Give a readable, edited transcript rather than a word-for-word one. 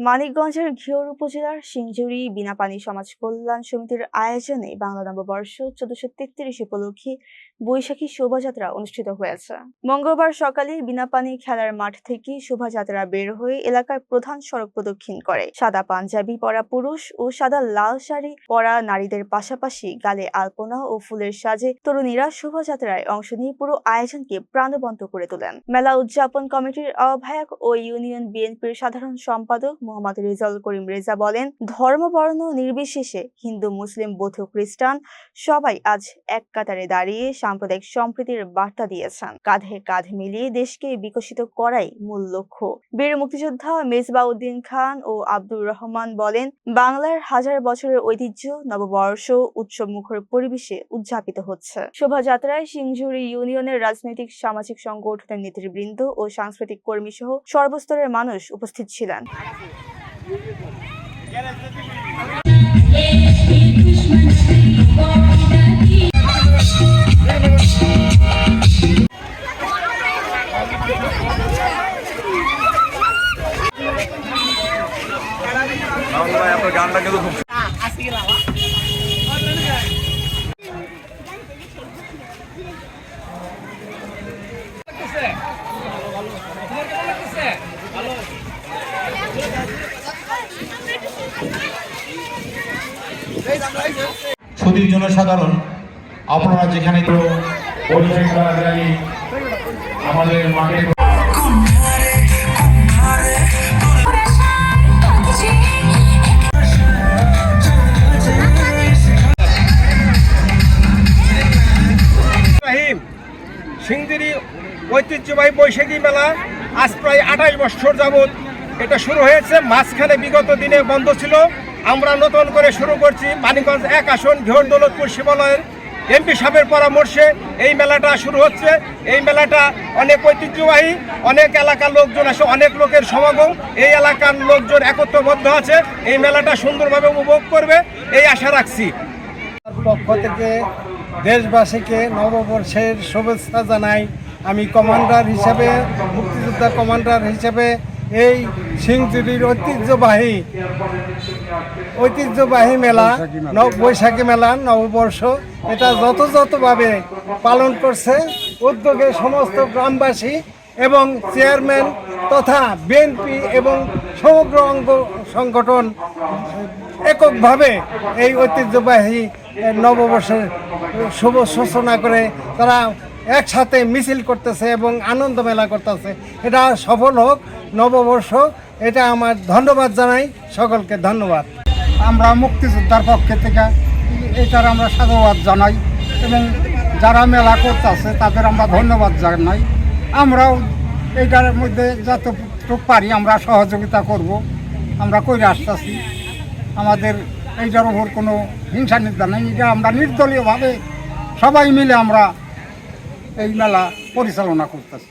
মানিকগঞ্জের ঘিওর উপজেলার সিংজুরি বিনাপানি সমাজ কল্যাণ সমিতির আয়োজনে বাংলা নববর্ষ 1433 উপলক্ষে বৈশাখী শোভাযাত্রা অনুষ্ঠিত হয়েছে। মঙ্গলবার সকালে বিনাপানি খেলার মাঠ থেকে শোভাযাত্রা বের হয়ে এলাকার প্রধান সড়ক প্রদক্ষিণ করে। সাদা পাঞ্জাবি পরা পুরুষ ও সাদা লাল শাড়ি পরা নারীদের পাশাপাশি গালে আলপনা ও ফুলের সাজে তরুণীরা শোভাযাত্রায় অংশ নিয়ে পুরো আয়োজনকে প্রাণবন্ত করে তোলেন। মেলা উদযাপন কমিটির আহ্বায়ক ও ইউনিয়ন বিএনপির সাধারণ সম্পাদক মোহাম্মদ রেজাউল করিম রেজা বলেন, ধর্ম বর্ণ নির্বিশেষে হিন্দু, মুসলিম, বৌদ্ধ, খ্রিস্টান সবাই আজ এক কাতারে দাঁড়িয়ে সাম্প্রদায়িক সম্প্রীতির বার্তা দিয়েছেন। কাঁধে কাঁধ মিলিয়ে দেশকে বিকশিত করাই মূল লক্ষ্য। বীর মুক্তিযোদ্ধা মেজবাউদ্দিন খান ও আব্দুর রহমান বলেন, বাংলার হাজার বছরের ঐতিহ্য নববর্ষ উৎসব মুখর পরিবেশে উদযাপিত হচ্ছে। শোভাযাত্রায় সিংজুরি ইউনিয়নের রাজনৈতিক সামাজিক সংগঠনের নেতৃবৃন্দ ও সাংস্কৃতিক কর্মী সহ সর্বস্তরের মানুষ উপস্থিত ছিলেন। গানটা কিন্তু খুব সুধীর জনসাধারণ, আপনারা যেখানে তো আমাদের মাঠে সিংজুরি ঐতিহ্যবাহী বৈশাখী মেলা আজ প্রায় 28 বছর যাবৎ এটা শুরু হয়েছে। মাঝখানে বিগত দিনে বন্ধ ছিল। আমরা নতুন করে শুরু করছি। মানিকগঞ্জ 1 আসন ঘিওর দৌলতপুর শিবালয়ের এমপি সাহেবের পরামর্শে এই মেলাটা শুরু হচ্ছে। এই মেলাটা অনেক ঐতিহ্যবাহী, অনেক এলাকার লোকজন আসে, অনেক লোকের সমাগম। এই এলাকার লোকজন একত্রবদ্ধ আছে, এই মেলাটা সুন্দরভাবে উপভোগ করবে এই আশা রাখছি। পক্ষ থেকে দেশবাসীকে নববর্ষের শুভেচ্ছা জানাই। আমি কমান্ডার হিসেবে, মুক্তিযোদ্ধা কমান্ডার হিসেবে এই সিংজুরির ঐতিহ্যবাহী মেলা বৈশাখী মেলা নববর্ষ এটা যথাযথভাবে পালন করছে। উদ্যোগে সমস্ত গ্রামবাসী এবং চেয়ারম্যান তথা বিএনপি এবং সমগ্র অঙ্গ সংগঠন এককভাবে এই ঐতিহ্যবাহী নববর্ষের শুভ সূচনা করে তারা একসাথে মিছিল করতেছে এবং আনন্দ মেলা করতেছে। এটা সফল হোক নববর্ষ, এটা আমার ধন্যবাদ জানাই, সকলকে ধন্যবাদ। আমরা মুক্তিযোদ্ধার পক্ষে থেকে এটার আমরা সাধুবাদ জানাই এবং যারা মেলা করতেছে তাদের আমরা ধন্যবাদ জানাই। আমরাও এইটার মধ্যে যতটুকু পারি আমরা সহযোগিতা করব, আমরা করে আসতেছি। আমাদের এইটার ওপর কোনো হিংসা নিন্দা নেই। এটা আমরা নির্দলীয়ভাবে সবাই মিলে আমরা এই মেলা পরিচালনা করতেছি।